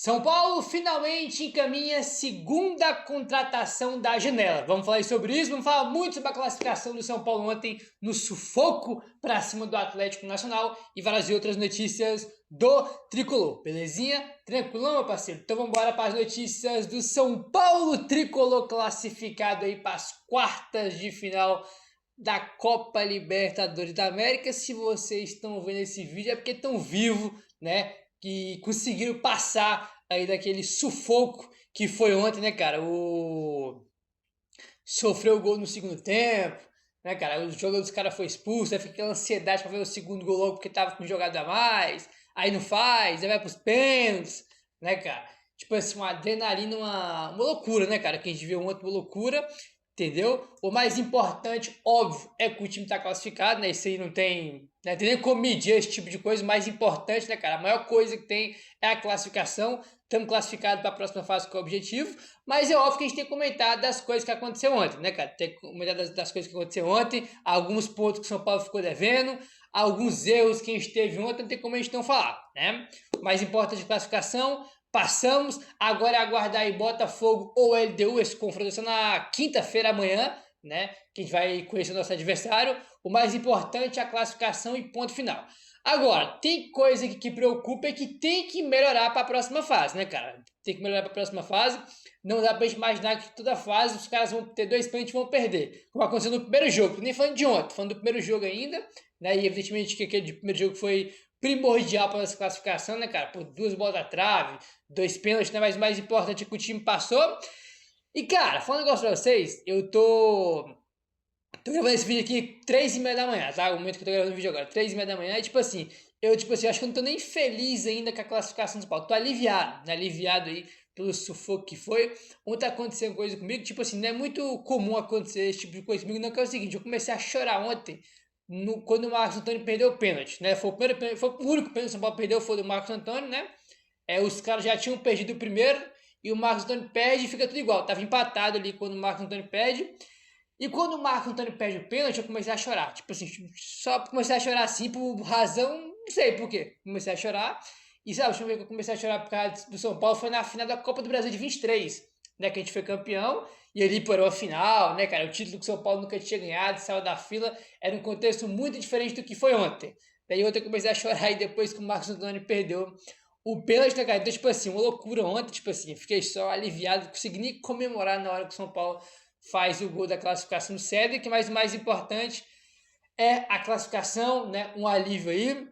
São Paulo finalmente encaminha a segunda contratação da janela. Vamos falar sobre isso, vamos falar muito sobre a classificação do São Paulo ontem no sufoco para cima do Atlético Nacional e várias outras notícias do Tricolor. Belezinha? Tranquilão, meu parceiro? Então vamos embora para as notícias do São Paulo Tricolor classificado aí para as quartas de final da Copa Libertadores da América. Se vocês estão vendo esse vídeo é porque estão vivos, né? Que conseguiram passar aí daquele sufoco que foi ontem, né, cara? Sofreu o gol no segundo tempo, né, cara? O jogador dos caras foi expulso, aí fica aquela ansiedade pra ver o segundo gol logo porque tava com jogada a mais, aí não faz, aí vai pros pênaltis, né, cara? Tipo assim, uma adrenalina, uma loucura, né, cara? Que a gente viu ontem, uma loucura. Entendeu? O mais importante, óbvio, é que o time tá classificado, né? Isso aí não tem, né? Tem nem como medir esse tipo de coisa. O mais importante, né, cara? A maior coisa que tem é a classificação. Estamos classificados para a próxima fase com o objetivo. Mas é óbvio que a gente tem que comentar das coisas que aconteceu ontem, né, cara? Tem que comentar das coisas que aconteceram ontem, alguns pontos que o São Paulo ficou devendo, alguns erros que a gente teve ontem, não tem como a gente não falar, né? O mais importante é classificação. Passamos, agora é aguardar aí Botafogo ou LDU, esse confronto na quinta-feira amanhã, né? Que a gente vai conhecer o nosso adversário. O mais importante é a classificação e ponto final. Agora, tem coisa que preocupa e que tem que melhorar para a próxima fase, né, cara? Tem que melhorar para a próxima fase. Não dá pra gente imaginar que toda fase os caras vão ter 2 pênaltis e vão perder. Como aconteceu no primeiro jogo, nem falando de ontem, falando do primeiro jogo ainda, né? E evidentemente que aquele primeiro jogo foi primordial para essa classificação, né, cara? Por 2 bolas da trave, 2 pênaltis, né? Mas o mais importante é que o time passou. E, cara, falando um negócio pra vocês, eu tô gravando esse vídeo aqui 3h30 da manhã, tá? O momento que eu tô gravando o vídeo agora, 3h30 da manhã, e tipo assim, acho que eu não tô nem feliz ainda com a classificação do São Paulo. Tô aliviado, né? Aliviado aí pelo sufoco que foi. Ontem tá acontecendo coisa comigo, tipo assim, não é muito comum acontecer esse tipo de coisa comigo, não, que é o seguinte, eu comecei a chorar ontem quando o Marcos Antônio perdeu o pênalti, né? Foi o único pênalti que o São Paulo perdeu, foi do Marcos Antônio, né? Os caras já tinham perdido o primeiro e o Marcos Antônio perde e fica tudo igual. Tava empatado ali quando o Marcos Antônio perde. E quando o Marcos Antônio perde o pênalti, eu comecei a chorar. Tipo assim, só comecei a chorar assim por razão, não sei por quê. Comecei a chorar. E sabe, deixa eu ver que eu comecei a chorar por causa do São Paulo foi na final da Copa do Brasil de 23, né? Que a gente foi campeão. E ali parou a final, né, cara? O título que o São Paulo nunca tinha ganhado, saiu da fila. Era um contexto muito diferente do que foi ontem. Daí ontem eu comecei a chorar e depois que o Marcos Antônio perdeu o pênalti, né, cara? Então, tipo assim, uma loucura ontem, tipo assim, fiquei só aliviado, não consegui nem comemorar na hora que o São Paulo faz o gol da classificação no Cedric, mas o mais importante é a classificação, né? Um alívio aí.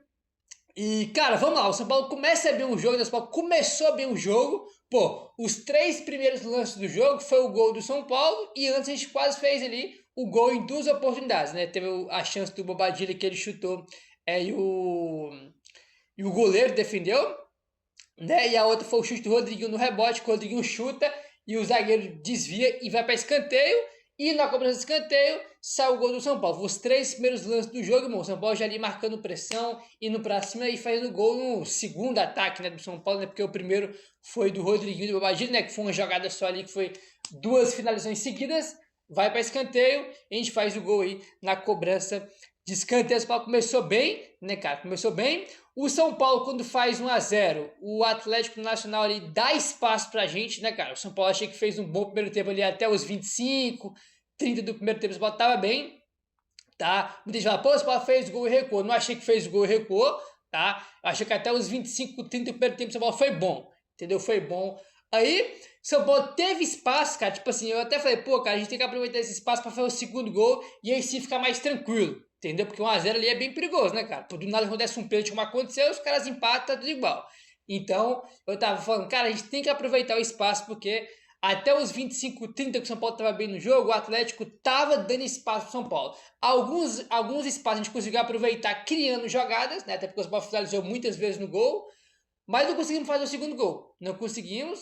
E, cara, vamos lá, o São Paulo começa bem o jogo, o São Paulo começou bem o jogo, pô, os 3 primeiros lances do jogo foi o gol do São Paulo, e antes a gente quase fez ali o gol em 2 oportunidades, né? Teve a chance do Bobadilha que ele chutou e o goleiro defendeu, né? E a outra foi o chute do Rodriguinho no rebote, que o Rodriguinho chuta e o zagueiro desvia e vai para escanteio. E na cobrança de escanteio, sai o gol do São Paulo. Os 3 primeiros lances do jogo, irmão. O São Paulo já ali marcando pressão, indo pra cima e fazendo gol no segundo ataque, né, do São Paulo, né? Porque o primeiro foi do Rodriguinho do Bobadilha, né? Que foi uma jogada só ali, que foi 2 finalizações seguidas. Vai para escanteio e a gente faz o gol aí na cobrança de escanteio. O São Paulo começou bem, né, cara? Começou bem. O São Paulo, quando faz 1-0, o Atlético Nacional ali dá espaço pra gente, né, cara? O São Paulo achei que fez um bom primeiro tempo ali até os 25, 30 do primeiro tempo. O São Paulo tava bem, tá? Muita gente fala, pô, o São Paulo fez gol e recuou. Não achei que fez gol e recuou, tá? Achei que até os 25, 30 do primeiro tempo o São Paulo foi bom, entendeu? Foi bom. Aí, São Paulo teve espaço, cara. Tipo assim, eu até falei, pô, cara, a gente tem que aproveitar esse espaço pra fazer o segundo gol e aí sim ficar mais tranquilo. Entendeu? Porque 1-0 ali é bem perigoso, né, cara? Do nada acontece um pênalti como aconteceu, os caras empatam, tá tudo igual. Então, eu tava falando, cara, a gente tem que aproveitar o espaço, porque até os 25, 30 que o São Paulo tava bem no jogo, o Atlético tava dando espaço pro São Paulo. Alguns espaços a gente conseguiu aproveitar criando jogadas, né? Até porque o São Paulo finalizou muitas vezes no gol, mas não conseguimos fazer o segundo gol. Não conseguimos.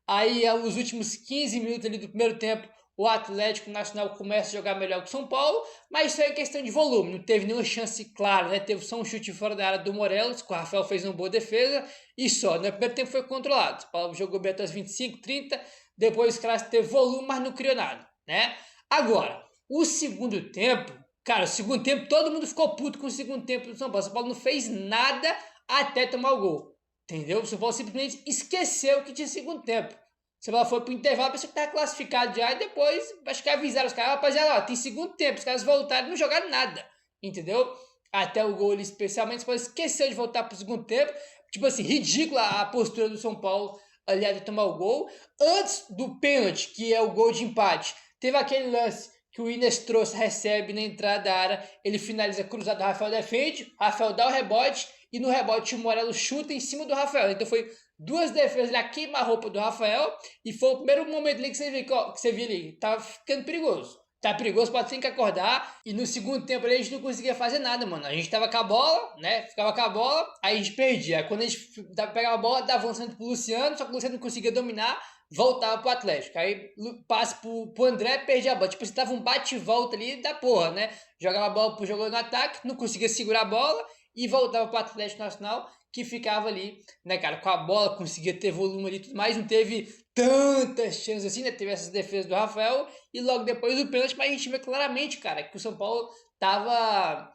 Aí, os últimos 15 minutos ali do primeiro tempo, o Atlético Nacional começa a jogar melhor que o São Paulo, mas isso é questão de volume, não teve nenhuma chance clara, né? Teve só um chute fora da área do Morelos, que o Rafael fez uma boa defesa, e só. No primeiro tempo foi controlado. O São Paulo jogou bem até os 25, 30, depois o cara teve volume, mas não criou nada, né? Agora, o segundo tempo, cara, o segundo tempo, todo mundo ficou puto com o segundo tempo do São Paulo. O São Paulo não fez nada até tomar o gol. entendeu? O São Paulo simplesmente esqueceu que tinha segundo tempo. O São Paulo foi pro intervalo, pensou que estava classificado já, e depois acho que avisaram os caras, rapaziada, ó, tem segundo tempo, os caras voltaram e não jogaram nada, entendeu? Até o gol ali, especialmente, o São Paulo esqueceu de voltar pro segundo tempo. Tipo assim, ridícula a postura do São Paulo, aliás, de tomar o gol. Antes do pênalti, que é o gol de empate, teve aquele lance que o Inestrosa recebe na entrada da área, ele finaliza cruzado, o Rafael defende, o Rafael dá o rebote, e no rebote o Morello chuta em cima do Rafael. Então foi duas defesas na queima-roupa do Rafael, e foi o primeiro momento ali que você viu ali, tava ficando perigoso. Tá perigoso, pode ter que acordar. E no segundo tempo ali a gente não conseguia fazer nada, mano. A gente tava com a bola, né? Ficava com a bola, aí a gente perdia. Aí quando a gente pegava a bola, dava avançando pro Luciano, só que o Luciano não conseguia dominar, voltava pro Atlético. Aí passa pro André, perdia a bola. Tipo, você tava um bate e volta ali da porra, né? Jogava a bola pro jogador no ataque, não conseguia segurar a bola e voltava pro Atlético Nacional, que ficava ali, né, cara, com a bola, conseguia ter volume ali e tudo mais, não teve tantas chances assim, né, teve essas defesas do Rafael, e logo depois o pênalti, mas a gente vê claramente, cara, que o São Paulo tava,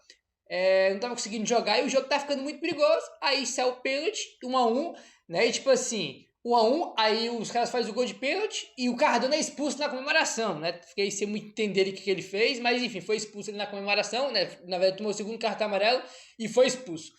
não tava conseguindo jogar, e o jogo tá ficando muito perigoso, aí sai o pênalti, 1-1, né, e tipo assim, 1-1, aí os caras fazem o gol de pênalti, e o Cardona é expulso na comemoração, né, fiquei sem muito entender o que ele fez, mas enfim, foi expulso ali na comemoração, né, na verdade tomou o segundo cartão amarelo, e foi expulso.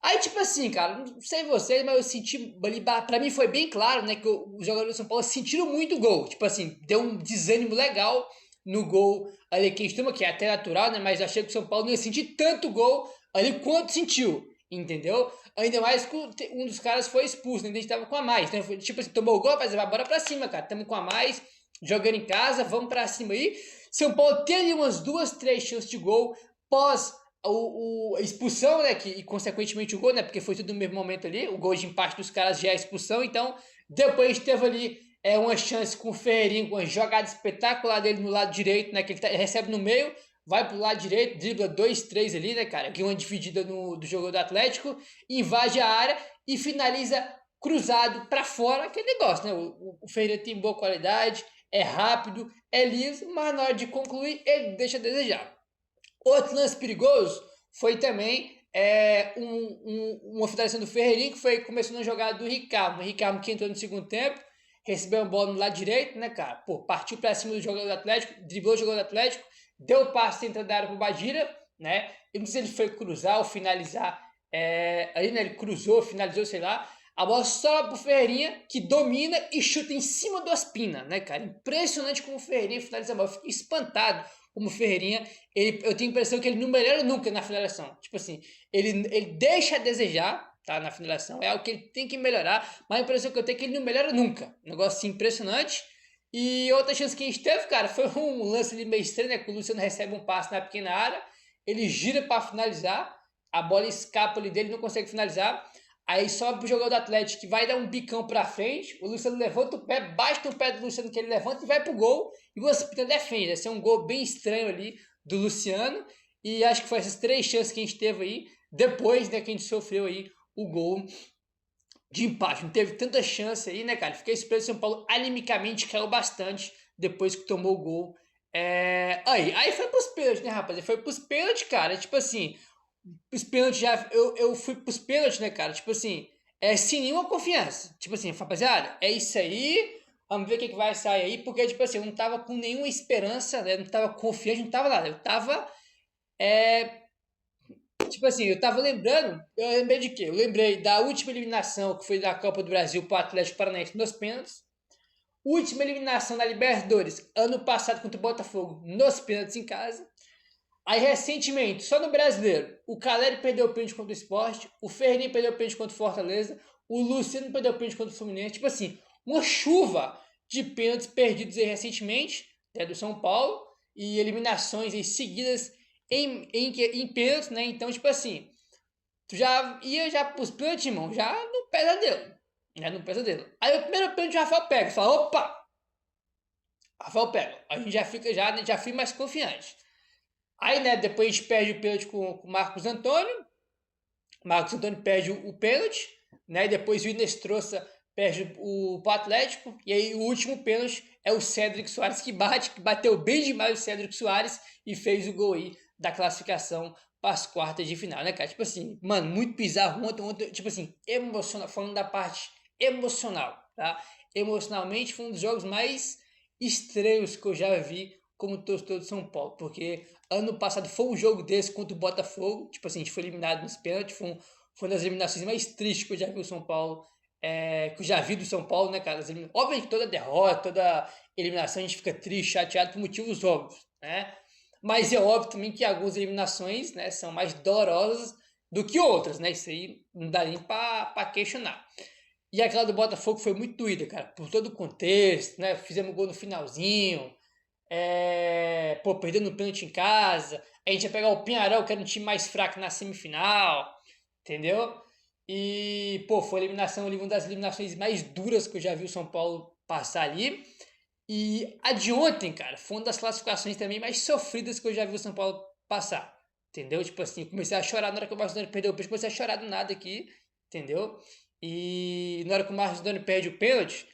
Aí, tipo assim, cara, não sei vocês, mas eu senti ali, pra mim foi bem claro, né, que os jogadores do São Paulo sentiram muito o gol. Tipo assim, deu um desânimo legal no gol ali que a gente toma, que é até natural, né, mas eu achei que o São Paulo não ia sentir tanto gol ali quanto sentiu, entendeu? Ainda mais que um dos caras foi expulso, né, a gente tava com a mais. Então, foi, tipo assim, tomou o gol, mas vai bora pra cima, cara, tamo com a mais, jogando em casa, vamos pra cima aí. São Paulo tem ali umas 2, 3 chances de gol pós a expulsão, né, e consequentemente o gol, né, porque foi tudo no mesmo momento ali, o gol de empate dos caras já é expulsão, então depois teve ali uma chance com o Ferreirinho, com uma jogada espetacular dele no lado direito, né, que ele recebe no meio, vai pro lado direito, dribla 2, 3 ali, né, cara, que uma dividida do jogo do Atlético, invade a área e finaliza cruzado para fora, aquele negócio, né, o Ferreira tem boa qualidade, é rápido, é liso, mas na hora de concluir ele deixa a desejar. Outro lance perigoso foi também uma finalização do Ferreirinho, que foi começando a jogada do Ricardo. O Ricardo que entrou no segundo tempo, recebeu a bola no lado direito, né, cara? Pô, partiu pra cima do jogador do Atlético, driblou o jogador do Atlético, deu o passe dentro da área pro Badira, né? Eu não sei se ele foi cruzar ou finalizar. Ali, né, ele cruzou, finalizou, sei lá. A bola sobe pro Ferreirinha, que domina e chuta em cima do Ospina, né, cara? Impressionante como o Ferreirinha finaliza a bola. Eu fiquei espantado como o Ferreirinha. Eu tenho a impressão que ele não melhora nunca na finalização. Tipo assim, ele deixa a desejar, tá, na finalização. É algo que ele tem que melhorar, mas a impressão que eu tenho é que ele não melhora nunca. Um negócio assim, impressionante. E outra chance que a gente teve, cara, foi um lance ali meio estranho, né? Que o Luciano recebe um passe na pequena área, ele gira para finalizar, a bola escapa ali dele, não consegue finalizar. Aí sobe pro jogador do Atlético, que vai dar um bicão pra frente, o Luciano levanta o pé, bate no pé do Luciano que ele levanta e vai pro gol, e o Ospina defende. Esse é um gol bem estranho ali do Luciano, e acho que foi essas 3 chances que a gente teve aí, depois, né, que a gente sofreu aí o gol de empate. Não teve tanta chance aí, né, cara? Fiquei surpreso, São Paulo animicamente caiu bastante depois que tomou o gol. Aí foi pros pênaltis, né, rapaz? Foi pros pênaltis, cara, tipo assim, os pênaltis já. Eu fui pros pênaltis, né, cara? Tipo assim, sem nenhuma confiança. Tipo assim, rapaziada, é isso aí. Vamos ver o que vai sair aí. Porque, tipo assim, eu não tava com nenhuma esperança, né? Não tava confiante, não tava nada. Eu tava. Tipo assim, eu lembrei de quê? Eu lembrei da última eliminação, que foi da Copa do Brasil pro Atlético Paranaense nos pênaltis. Última eliminação da Libertadores, ano passado contra o Botafogo, nos pênaltis em casa. Aí, recentemente, só no Brasileiro, o Caleri perdeu o pênalti contra o Sport, o Ferreirinha perdeu o pênalti contra o Fortaleza, o Luciano perdeu o pênalti contra o Fluminense. Tipo assim, uma chuva de pênaltis perdidos aí recentemente, né, do São Paulo, e eliminações aí seguidas em pênaltis, né? Então, tipo assim, tu já ia já pros pênaltis, irmão, já no pesadelo, né? No pesadelo. Aí o primeiro pênalti o Rafael pega, fala, opa! Rafael pega. A gente já fica, já fica mais confiante. Aí, né, depois a gente perde o pênalti com o Marcos Antônio. Marcos Antônio perde o pênalti, né? E depois o Inestrosa perde o Atlético. E aí o último pênalti é o Cédric Soares que bateu bem demais o Cédric Soares e fez o gol aí da classificação para as quartas de final, né, cara? Tipo assim, mano, muito bizarro ontem, tipo assim, emocional, falando da parte emocional, tá? Emocionalmente foi um dos jogos mais estranhos que eu já vi como torcedor de São Paulo, porque ano passado foi um jogo desse contra o Botafogo, tipo assim, a gente foi eliminado nos pênaltis, foi uma das eliminações mais tristes que eu já vi o São Paulo, que eu já vi do São Paulo, né, cara? Obviamente toda derrota, toda eliminação a gente fica triste, chateado por motivos óbvios, né? Mas é óbvio também que algumas eliminações, né, são mais dolorosas do que outras, né? Isso aí não dá nem para questionar. E aquela do Botafogo foi muito doída, cara, por todo o contexto, né? Fizemos gol no finalzinho, pô, perdendo o pênalti em casa. A gente ia pegar o Penharol, que era um time mais fraco na semifinal, entendeu? E, pô, foi a eliminação ali, uma das eliminações mais duras que eu já vi o São Paulo passar ali. E a de ontem, cara, foi uma das classificações também mais sofridas que eu já vi o São Paulo passar. Entendeu? Tipo assim, eu comecei a chorar na hora que o Marcos perdeu o pênalti, comecei a chorar do nada aqui, entendeu? E na hora que o Marcos perde o pênalti,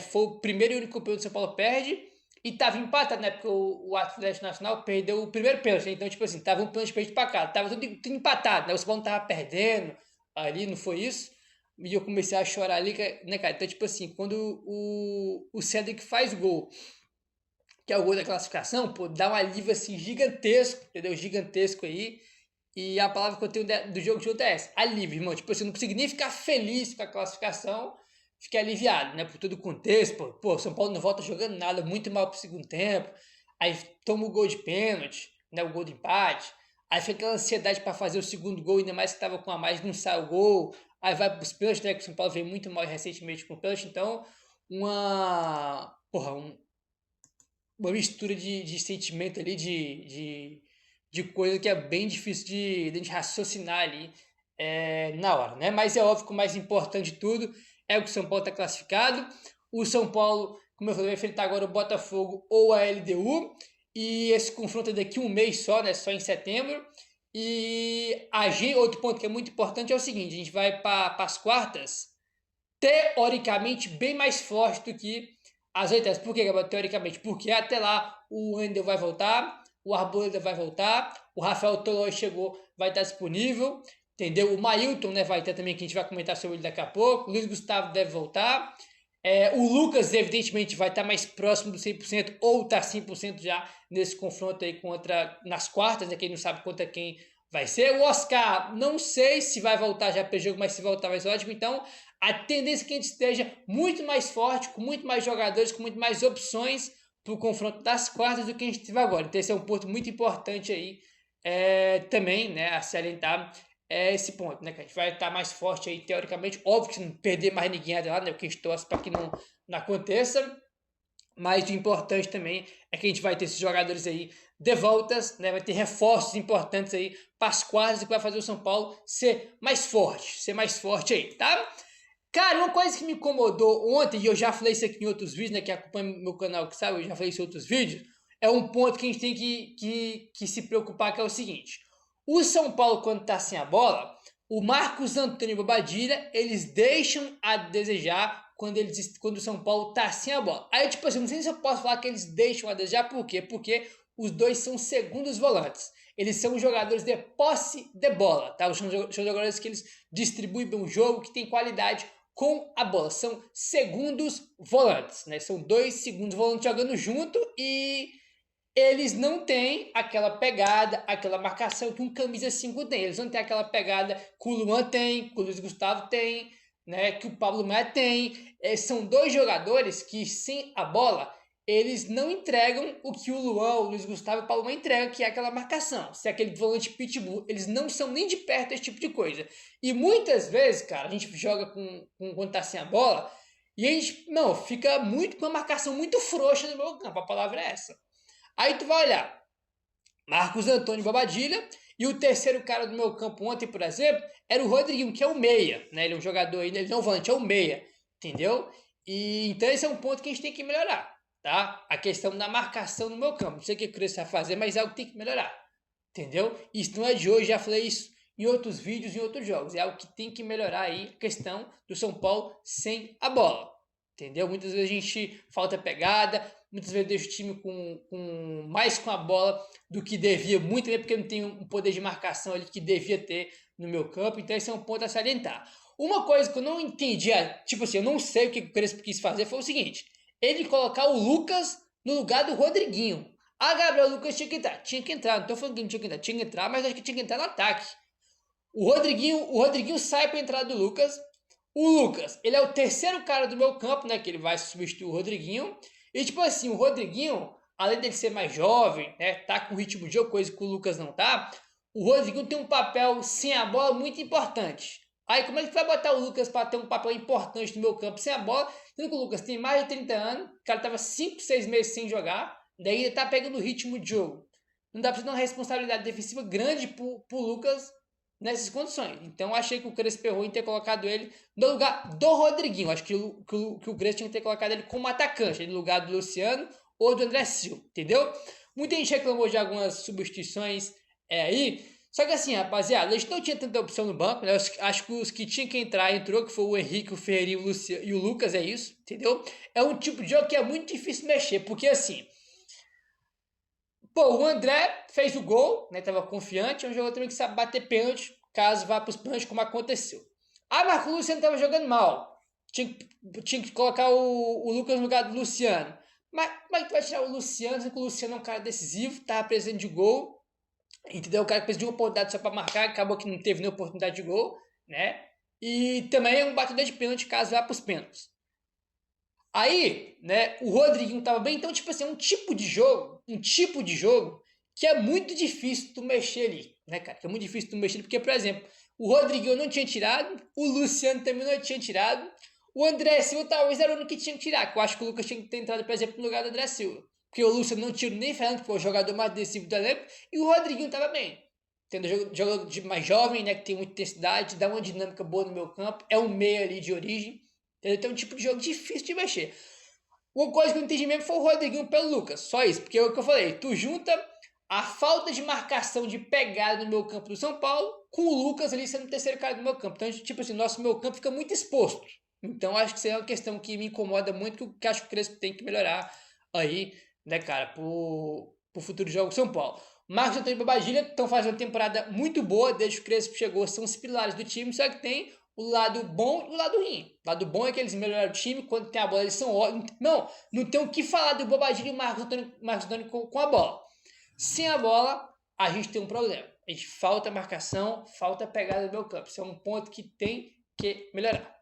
foi o primeiro e único pênalti que o São Paulo perde. E tava empatado, né? Porque o Atlético Nacional perdeu o primeiro pênalti. Né? Então, tipo assim, tava um pênalti perdido pra cá. Tava tudo empatado, né? O São Paulo não tava perdendo ali, não foi isso? E eu comecei a chorar ali, né, cara? Então, tipo assim, quando o Cedric faz gol, que é o gol da classificação, pô, dá um alívio assim gigantesco, entendeu? Gigantesco aí. E a palavra que eu tenho do jogo de ontem é essa: alívio, irmão. Tipo assim, eu não consigo nem ficar feliz com a classificação, fiquei aliviado, né? Por todo o contexto, pô, o São Paulo não volta jogando nada, muito mal pro segundo tempo. Aí toma o gol de pênalti, né? O gol de empate. Aí fica aquela ansiedade para fazer o segundo gol, ainda mais que tava com a mais, não sai o gol. Aí vai pros pênaltis, né? Que o São Paulo veio muito mal recentemente com o pênalti, então porra, uma mistura de sentimento ali, de coisa que é bem difícil de gente raciocinar ali na hora, né? Mas é óbvio que o mais importante de tudo é o que o São Paulo está classificado. O São Paulo, como eu falei, vai enfrentar agora o Botafogo ou a LDU. E esse confronto é daqui um mês só, né? Só em setembro. E outro ponto que é muito importante é o seguinte: a gente vai para as quartas teoricamente bem mais forte do que as oitavas. Por que, Gabriel? Teoricamente, porque até lá o Wendel vai voltar, o Arboleda vai voltar, o Rafael Tolói chegou, vai estar disponível, entendeu? O Mailton, né, vai ter também, que a gente vai comentar sobre ele daqui a pouco, o Luiz Gustavo deve voltar, o Lucas, evidentemente, vai estar mais próximo do 100% ou está 100% já nesse confronto aí nas quartas, né, quem não sabe contra quem vai ser. O Oscar, não sei se vai voltar já para o jogo, mas se voltar vai ser ótimo. Então, a tendência é que a gente esteja muito mais forte, com muito mais jogadores, com muito mais opções para o confronto das quartas do que a gente teve agora. Então, esse é um ponto muito importante aí também, né, a salientar esse ponto, né, que a gente vai estar mais forte aí, teoricamente. Óbvio que se não perder mais ninguém até lá, né, porque a gente torce para que não aconteça. Mas o importante também é que a gente vai ter esses jogadores aí de voltas, né? Vai ter reforços importantes aí para as quartas e que vai fazer o São Paulo ser mais forte aí, tá? Cara, uma coisa que me incomodou ontem, e eu já falei isso aqui em outros vídeos, né? Que acompanha meu canal, que sabe, eu já falei isso em outros vídeos, é um ponto que a gente tem que se preocupar, que é o seguinte: o São Paulo, quando tá sem a bola, o Marcos Antônio e o Bobadilha, eles deixam a desejar quando o São Paulo tá sem a bola. Aí, tipo assim, não sei se eu posso falar que eles deixam a desejar, por quê? Porque os dois são segundos volantes. Eles são jogadores de posse de bola, tá? São jogadores que eles distribuem bem o jogo, que tem qualidade com a bola. São segundos volantes, né? São dois segundos volantes jogando junto e eles não têm aquela pegada, aquela marcação que um camisa 5 tem. Eles não têm aquela pegada que o Luan tem, que o Luiz Gustavo tem, né? Que o Pablo Maia tem. São dois jogadores que, sem a bola, eles não entregam o que o Luan, o Luiz Gustavo e o Pablo Maia entregam, que é aquela marcação. Se é aquele volante pitbull, eles não são nem de perto esse tipo de coisa. E muitas vezes, cara, a gente joga quando tá sem a bola e a gente, não, fica muito com uma marcação muito frouxa no meu campo. A palavra é essa. Aí tu vai olhar Marcos Antônio Bobadilha e o terceiro cara do meu campo ontem, por exemplo, era o Rodriguinho, que é o meia, né? Ele é um jogador aí, ele não é um volante, é o meia, entendeu? E então esse é um ponto que a gente tem que melhorar, tá? A questão da marcação no meu campo. Não sei o que o Cris vai fazer, mas é algo que tem que melhorar, entendeu? Isso não é de hoje, já falei isso em outros vídeos, em outros jogos. É algo que tem que melhorar aí, a questão do São Paulo sem a bola, entendeu? Muitas vezes a gente falta pegada, muitas vezes deixo o time mais com a bola do que devia, muito bem, porque não tem um poder de marcação ali que devia ter no meu campo, então esse é um ponto a salientar. Uma coisa que eu não entendi, tipo assim, eu não sei o que o Crespo quis fazer, foi o seguinte, ele colocar o Lucas no lugar do Rodriguinho. Gabriel Lucas tinha que entrar, não tô falando que não tinha que entrar, mas acho que tinha que entrar no ataque. O Rodriguinho sai para entrar do Lucas. O Lucas, ele é o terceiro cara do meu campo, né? Que ele vai substituir o Rodriguinho. E tipo assim, o Rodriguinho, além dele ser mais jovem, né? Tá com ritmo de jogo, coisa que o Lucas não tá. O Rodriguinho tem um papel sem a bola muito importante. Aí como é que tu vai botar o Lucas para ter um papel importante no meu campo sem a bola? Sendo que o Lucas tem mais de 30 anos, o cara tava 5, 6 meses sem jogar, daí ele tá pegando o ritmo de jogo. Não dá pra dar uma responsabilidade defensiva grande pro Lucas nessas condições. Então achei que o Crespo errou em ter colocado ele no lugar do Rodriguinho. Acho que o Crespo tinha que ter colocado ele como atacante, no lugar do Luciano ou do André Silva, entendeu? Muita gente reclamou de algumas substituições aí. Só que assim, rapaziada, a gente não tinha tanta opção no banco, né? Acho que os que tinham que entrar entrou, que foi o Henrique, o Ferreirinho, o Luciano e o Lucas, é isso, entendeu? É um tipo de jogo que é muito difícil mexer, porque assim, pô, o André fez o gol, né? Tava confiante, é um jogador também que sabe bater pênalti, caso vá para os pênaltis, como aconteceu. Marco Luciano tava jogando mal. Tinha que colocar o Lucas no lugar do Luciano. Mas como é que tu vai tirar o Luciano, sendo que o Luciano é um cara decisivo, tava presente de gol, entendeu? O cara que precisa de uma oportunidade só para marcar, acabou que não teve nem oportunidade de gol, né? E também é um batedor de pênalti, caso vá para os pênaltis. Aí, né, o Rodriguinho tava bem, então, tipo assim, é um tipo de jogo que é muito difícil tu mexer ali, né, cara? Que é muito difícil tu mexer, porque, por exemplo, o Rodriguinho não tinha tirado, o Luciano também não tinha tirado, o André Silva talvez era o único que tinha que tirar, que eu acho que o Lucas tinha que ter entrado, por exemplo, no lugar do André Silva. Porque o Luciano não tirou nem Fernando, que foi o jogador mais decisivo do elenco, e o Rodriguinho tava bem. Tendo jogador mais jovem, né, que tem muita intensidade, dá uma dinâmica boa no meu campo, é um meio ali de origem. Então é um tipo de jogo difícil de mexer. Uma coisa que eu não entendi mesmo foi o Rodriguinho pelo Lucas. Só isso. Porque é o que eu falei. Tu junta a falta de marcação de pegada no meu campo do São Paulo com o Lucas ali sendo o terceiro cara do meu campo. Então, tipo assim, nosso meu campo fica muito exposto. Então, acho que isso é uma questão que me incomoda muito, que acho que o Crespo tem que melhorar aí, né, cara, pro futuro jogo do São Paulo. Marcos Antônio e Babagília estão fazendo uma temporada muito boa desde que o Crespo chegou. São os pilares do time, só que tem o lado bom e o lado ruim. O lado bom é que eles melhoraram o time, quando tem a bola eles são ótimos. Não tem o que falar do Bobadilha e o Marcos Antônio com a bola. Sem a bola, a gente tem um problema. A gente falta marcação, falta pegada do meu campo. Isso é um ponto que tem que melhorar.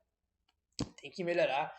Tem que melhorar.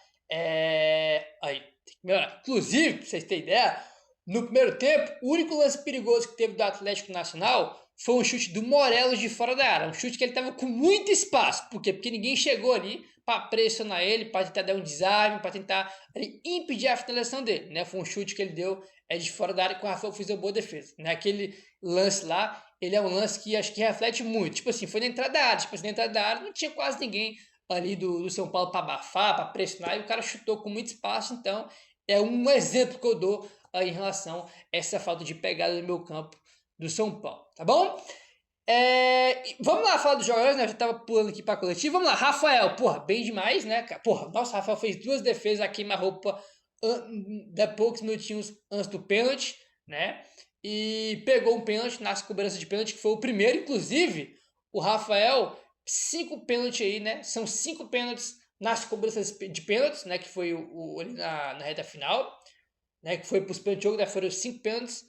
Aí, tem que melhorar. Inclusive, pra vocês terem ideia, no primeiro tempo, o único lance perigoso que teve do Atlético Nacional foi um chute do Morelos de fora da área. Um chute que ele estava com muito espaço. Por quê? Porque ninguém chegou ali para pressionar ele, para tentar dar um desarme, para tentar ali, impedir a finalização dele. Né? Foi um chute que ele deu de fora da área que o Rafael fez uma boa defesa. Naquele lance lá, ele é um lance que acho que reflete muito. Tipo assim, foi na entrada da área. Tipo assim, na entrada da área não tinha quase ninguém ali do São Paulo para abafar, para pressionar. E o cara chutou com muito espaço. Então, é um exemplo que eu dou em relação a essa falta de pegada no meu campo do São Paulo, tá bom? Vamos lá falar dos jogadores, né? Eu já tava pulando aqui pra coletivo. Vamos lá, Rafael, porra, bem demais, né, cara? Porra, nossa, Rafael fez 2 defesas a queima-roupa de poucos minutinhos antes do pênalti, né? E pegou um pênalti nas cobranças de pênalti, que foi o primeiro, inclusive, o Rafael, 5 pênaltis aí, né? São 5 pênaltis nas cobranças de pênaltis, né? Que foi ali na reta final, né? Que foi pros pênaltis de jogo, né? Foram 5 pênaltis.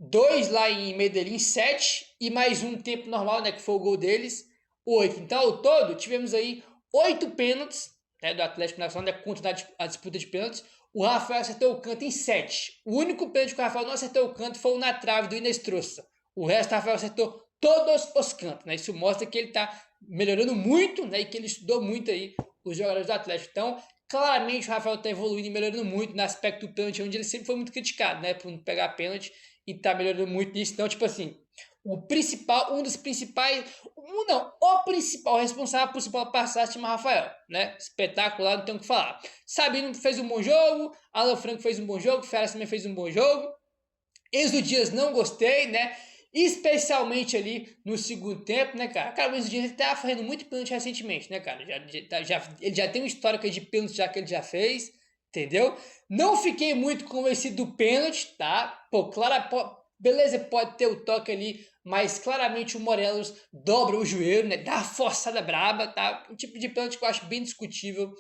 2 lá em Medellín, 7, e mais um tempo normal, né, que foi o gol deles, 8. Então, ao todo, tivemos aí 8 pênaltis, né, do Atlético Nacional, né, contra a disputa de pênaltis. O Rafael acertou o canto em 7. O único pênalti que o Rafael não acertou o canto foi o na trave do Inestrosa. O resto, o Rafael acertou todos os cantos, né? Isso mostra que ele está melhorando muito, né, e que ele estudou muito aí os jogadores do Atlético. Então, claramente o Rafael está evoluindo e melhorando muito no aspecto do pênalti, onde ele sempre foi muito criticado, né, por não pegar pênalti. E tá melhorando muito nisso. Então, tipo assim, o principal responsável por São passar se chama Rafael, né? Espetacular, não tem o que falar. Sabino fez um bom jogo, Alan Franco fez um bom jogo, Feras também fez um bom jogo. Enzo Dias não gostei, né? Especialmente ali no segundo tempo, né, cara? Cara, o Enzo Dias tá fazendo muito pênalti recentemente, né, cara? Ele já tem um histórico de pênalti já que ele já fez. entendeu? Não fiquei muito convencido do pênalti, tá? Pô, beleza, pode ter o toque ali, mas claramente o Morelos dobra o joelho, né? Dá uma forçada braba, tá? Um tipo de pênalti que eu acho bem discutível.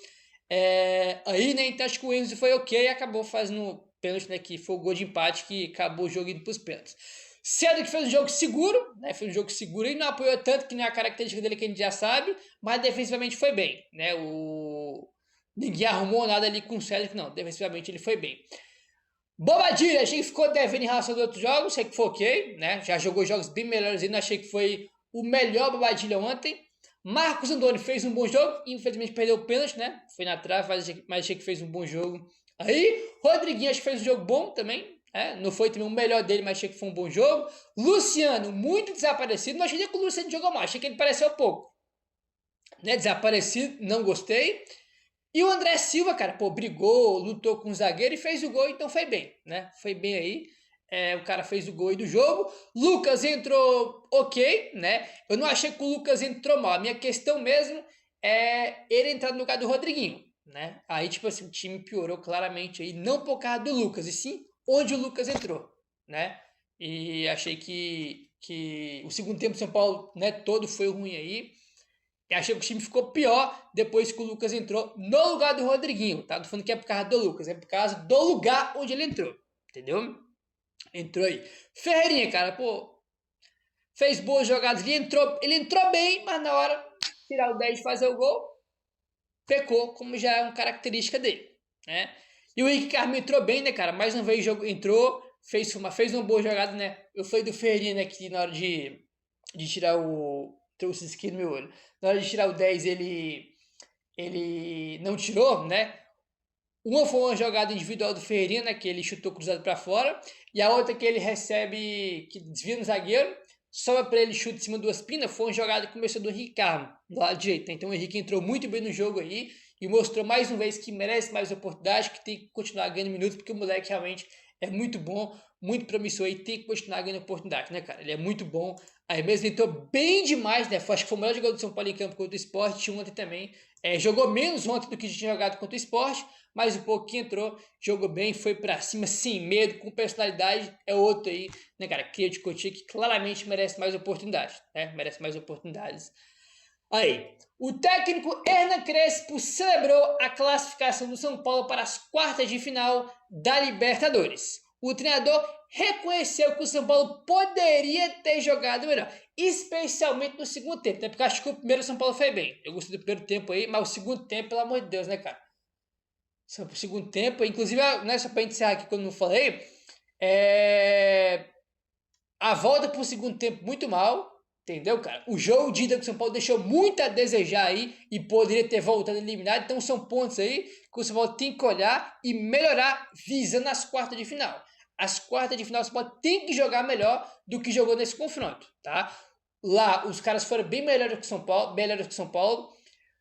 Aí, né, então acho que o Enzo foi ok e acabou fazendo o pênalti, né, que foi o gol de empate que acabou o jogo indo para os pênaltis. Cedo que fez um jogo seguro, né, fez um jogo seguro e não apoiou tanto, que não é a característica dele que a gente já sabe, mas defensivamente foi bem, né, ninguém arrumou nada ali com o Cedric, não, defensivamente ele foi bem. Bobadilha, achei que ficou devendo em relação aos outros jogos, achei que foi ok, né, já jogou jogos bem melhores ainda, achei que foi o melhor Bobadilha ontem. Marcos Andoni fez um bom jogo, infelizmente perdeu o pênalti, né? Foi na trave, mas achei que fez um bom jogo. Aí, Rodriguinho acho que fez um jogo bom também, não foi também o melhor dele, mas achei que foi um bom jogo. Luciano, muito desaparecido, não achei que o Luciano jogou mal, achei que ele pareceu pouco. Né? Desaparecido, não gostei. E o André Silva, cara, pô, brigou, lutou com o zagueiro e fez o gol, então foi bem, né? Foi bem aí. O cara fez o gol aí do jogo. Lucas entrou ok, né? Eu não achei que o Lucas entrou mal. A minha questão mesmo é ele entrar no lugar do Rodriguinho, né? Aí, tipo assim, o time piorou claramente aí, não por causa do Lucas, e sim onde o Lucas entrou, né? E achei que o segundo tempo do São Paulo, né, todo foi ruim aí. Eu achei que o time ficou pior depois que o Lucas entrou no lugar do Rodriguinho, tá? Não tô falando que é por causa do Lucas, é por causa do lugar onde ele entrou, entendeu? Entrou aí. Ferreirinha, cara, pô, fez boas jogadas, ele entrou bem, mas na hora de tirar o 10 de fazer o gol, pecou, como já é uma característica dele, né? E o Henrique Carmo entrou bem, né, cara? Mais uma vez entrou, fez uma boa jogada, né? Eu falei do Ferreirinha, né, que na hora de tirar o... trouxe isso aqui no meu olho. Na hora de tirar o 10, ele não tirou, né? Uma foi uma jogada individual do Ferreirinha, né, que ele chutou cruzado para fora, e a outra que ele recebe, que desvia no zagueiro, sobra para ele, chuta em cima do Ospina, foi uma jogada que começou do Ricardo, do lado direito. Então o Henrique entrou muito bem no jogo aí e mostrou mais uma vez que merece mais oportunidade, que tem que continuar ganhando minutos, porque o moleque realmente é muito bom, muito promissor e tem que continuar ganhando oportunidade, né, cara? Ele é muito bom. Aí mesmo entrou bem demais, né? Acho que foi o melhor jogador do São Paulo em campo contra o Sport ontem também. Jogou menos ontem do que tinha jogado contra o Sport, mas o pouco que entrou, jogou bem, foi pra cima sem medo, com personalidade. É outro aí, né, cara? Cria de Coutinho que claramente merece mais oportunidades, né? Merece mais oportunidades. Aí, o técnico Hernan Crespo celebrou a classificação do São Paulo para as quartas de final da Libertadores. O treinador reconheceu que o São Paulo poderia ter jogado melhor, especialmente no segundo tempo, né? Porque eu acho que o primeiro São Paulo foi bem. Eu gostei do primeiro tempo aí, mas o segundo tempo, pelo amor de Deus, né, cara? O segundo tempo, inclusive, não é só pra encerrar aqui quando eu não falei, a volta pro segundo tempo muito mal, entendeu, cara? O jogo de ida do São Paulo deixou muito a desejar aí e poderia ter voltado eliminado. Então são pontos aí que o São Paulo tem que olhar e melhorar visando as quartas de final. As quartas de final o São Paulo tem que jogar melhor do que jogou nesse confronto, tá? Lá os caras foram bem melhores que o São Paulo,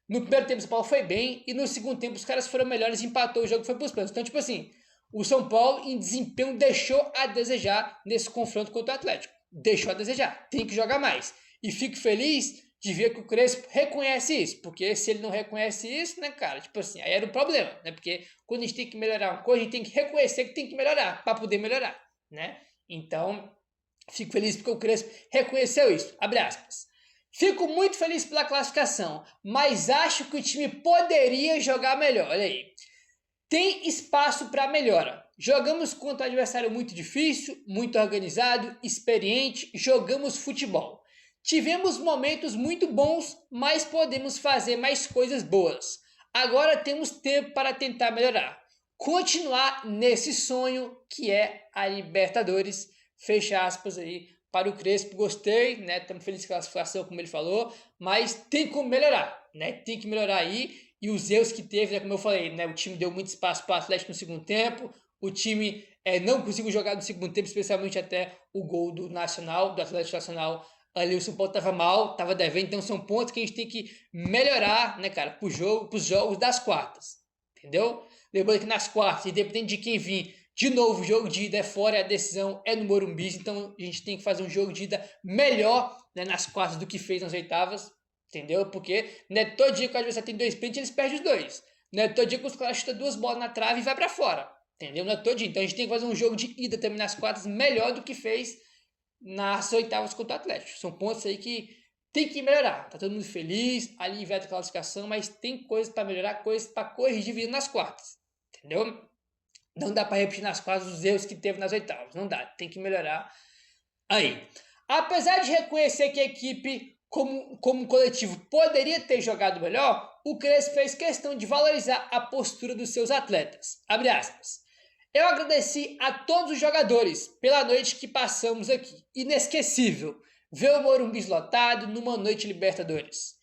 No primeiro tempo o São Paulo foi bem e no segundo tempo os caras foram melhores, empatou o jogo e foi pros pênaltis. Então, tipo assim, o São Paulo em desempenho deixou a desejar nesse confronto contra o Atlético. Deixou a desejar, tem que jogar mais. E fico feliz de ver que o Crespo reconhece isso, porque se ele não reconhece isso, né, cara, tipo assim, aí era um problema, né, porque quando a gente tem que melhorar uma coisa, a gente tem que reconhecer que tem que melhorar, para poder melhorar, né, então, fico feliz porque o Crespo reconheceu isso, abre aspas. Fico muito feliz pela classificação, mas acho que o time poderia jogar melhor, olha aí. Tem espaço para melhora. Jogamos contra um adversário muito difícil, muito organizado, experiente, jogamos futebol. Tivemos momentos muito bons, mas podemos fazer mais coisas boas. Agora temos tempo para tentar melhorar. Continuar nesse sonho que é a Libertadores. Fecha aspas aí para o Crespo. Gostei, né? Estamos felizes com a classificação, como ele falou, mas tem como melhorar, né? Tem que melhorar aí. E os erros que teve, né, como eu falei, né, o time deu muito espaço para o Atlético no segundo tempo, o time não conseguiu jogar no segundo tempo, especialmente até o gol do Nacional, do Atlético Nacional. Ali o São Paulo estava mal, estava devendo, então são pontos que a gente tem que melhorar, né, cara, para os jogos das quartas, entendeu? Lembrando que nas quartas, independente de quem vir, de novo, o jogo de ida é fora e a decisão é no Morumbi, então a gente tem que fazer um jogo de ida melhor, né, nas quartas do que fez nas oitavas. Entendeu? Porque não é todo dia que o adversário tem 2 pênaltis, eles perdem os 2. Não é todo dia que os caras chutam 2 bolas na trave e vai pra fora. Entendeu? Não é todo dia. Então a gente tem que fazer um jogo de ida também nas quartas melhor do que fez nas oitavas contra o Atlético. São pontos aí que tem que melhorar. Tá todo mundo feliz, ali vai a classificação, mas tem coisas para melhorar, coisas para corrigir vindo nas quartas. Entendeu? Não dá para repetir nas quartas os erros que teve nas oitavas. Não dá. Tem que melhorar aí. Apesar de reconhecer que a equipe, como coletivo, poderia ter jogado melhor, o Crespo fez questão de valorizar a postura dos seus atletas. Abre aspas. Eu agradeci a todos os jogadores pela noite que passamos aqui. Inesquecível. Ver o Morumbi lotado numa noite Libertadores.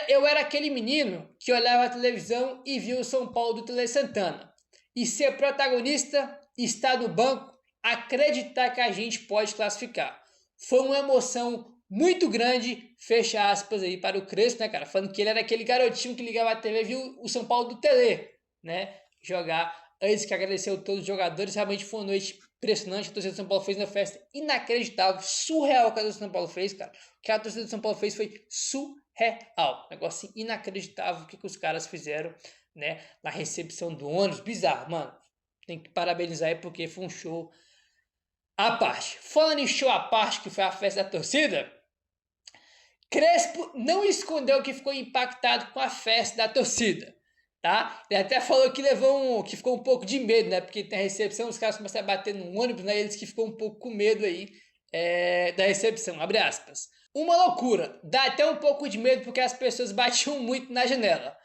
Eu era aquele menino que olhava a televisão e via o São Paulo do Tele Santana. E ser protagonista, estar no banco, acreditar que a gente pode classificar. Foi uma emoção muito grande, fecha aspas aí para o Crespo, né, cara? Falando que ele era aquele garotinho que ligava a TV e viu o São Paulo do Tele, né, jogar. Antes que agradeceu todos os jogadores, realmente foi uma noite impressionante. A torcida do São Paulo fez uma festa inacreditável, surreal que a torcida do São Paulo fez, cara. O que a torcida do São Paulo fez foi surreal. Negócio assim, inacreditável o que os caras fizeram, né, na recepção do ônibus. Bizarro, mano. Tem que parabenizar aí porque foi um show à parte. Falando em show à parte, que foi a festa da torcida, Crespo não escondeu que ficou impactado com a festa da torcida. Tá? Ele até falou que que ficou um pouco de medo, né? Porque tem a recepção, os caras começaram a bater no ônibus, né? Eles que ficou um pouco com medo aí da recepção, abre aspas. Uma loucura, dá até um pouco de medo porque as pessoas batiam muito na janela.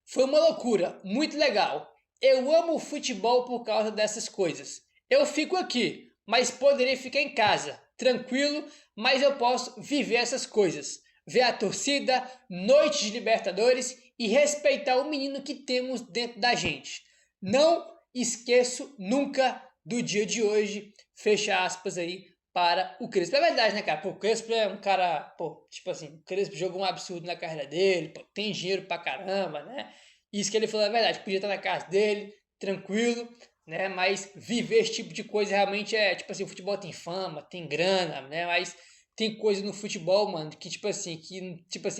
Foi uma loucura, muito legal. Eu amo o futebol por causa dessas coisas. Eu fico aqui, mas poderia ficar em casa, tranquilo, mas eu posso viver essas coisas. Ver a torcida, noite de Libertadores e respeitar o menino que temos dentro da gente. Não esqueço nunca do dia de hoje, fecha aspas aí para o Crespo. É verdade, né, cara? Pô, o Crespo é um cara, pô, tipo assim, o Crespo jogou um absurdo na carreira dele, pô, tem dinheiro pra caramba, né? Isso que ele falou é verdade, podia estar na casa dele, tranquilo, né? Mas viver esse tipo de coisa realmente é, tipo assim, o futebol tem fama, tem grana, né? Mas tem coisa no futebol, mano, que tipo assim,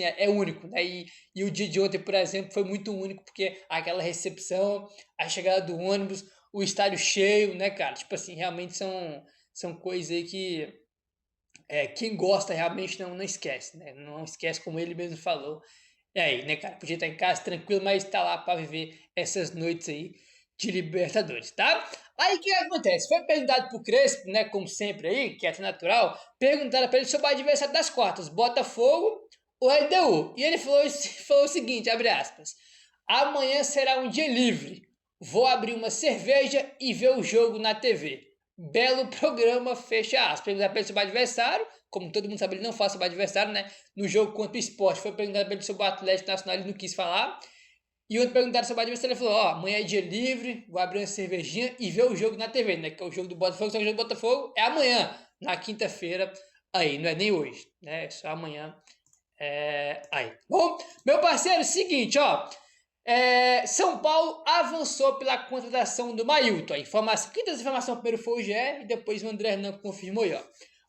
é único, né? E o dia de ontem, por exemplo, foi muito único, porque aquela recepção, a chegada do ônibus, o estádio cheio, né, cara? Tipo assim, realmente são coisas aí que quem gosta realmente não esquece, né? Não esquece, como ele mesmo falou. E aí, né, cara? Podia estar em casa tranquilo, mas tá lá para viver essas noites aí de Libertadores, tá? Aí o que acontece? Foi perguntado pro Crespo, né, como sempre aí, que é até natural, perguntaram para ele sobre o adversário das quartas, Botafogo ou LDU. E ele falou o seguinte, abre aspas, amanhã será um dia livre, vou abrir uma cerveja e ver o jogo na TV. Belo programa, fecha aspas. Perguntaram para ele sobre o adversário, como todo mundo sabe, ele não fala sobre o adversário, né? No jogo contra o Sport, foi perguntado para ele sobre o Atlético Nacional, ele não quis falar. E outro perguntaram sobre o adversário, ele falou, ó, amanhã é dia livre, vou abrir uma cervejinha e ver o jogo na TV, né? Que é o jogo do Botafogo, só que o jogo do Botafogo é amanhã, na quinta-feira, aí, não é nem hoje, né? É só amanhã, aí. Bom, meu parceiro, seguinte, ó, São Paulo avançou pela contratação do Mailton. Quem tem essa informação primeiro foi o GE e depois o André Hernan confirmou aí, ó.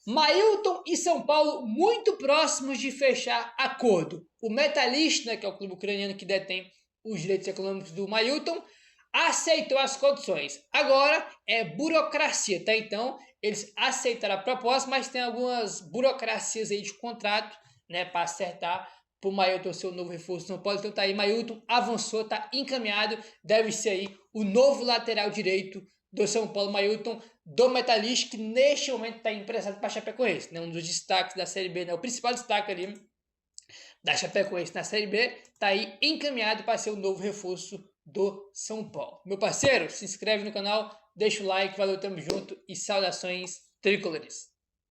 Mailton e São Paulo muito próximos de fechar acordo. O Metalist, né, que é o clube ucraniano que detém os direitos econômicos do Mailton, aceitou as condições. Agora é burocracia, tá? Então, eles aceitaram a proposta, mas tem algumas burocracias aí de contrato, né, para acertar pro Mailton ser o novo reforço do São Paulo. Então tá aí, Mailton avançou, tá encaminhado, deve ser aí o novo lateral direito do São Paulo, Mailton, do Metalist, que neste momento está emprestado para a Chapecoense, né? Um dos destaques da Série B, né? O principal destaque ali da Chapecoense na Série B, está aí encaminhado para ser o novo reforço do São Paulo. Meu parceiro, se inscreve no canal, deixa o like, valeu, tamo junto e saudações tricolores.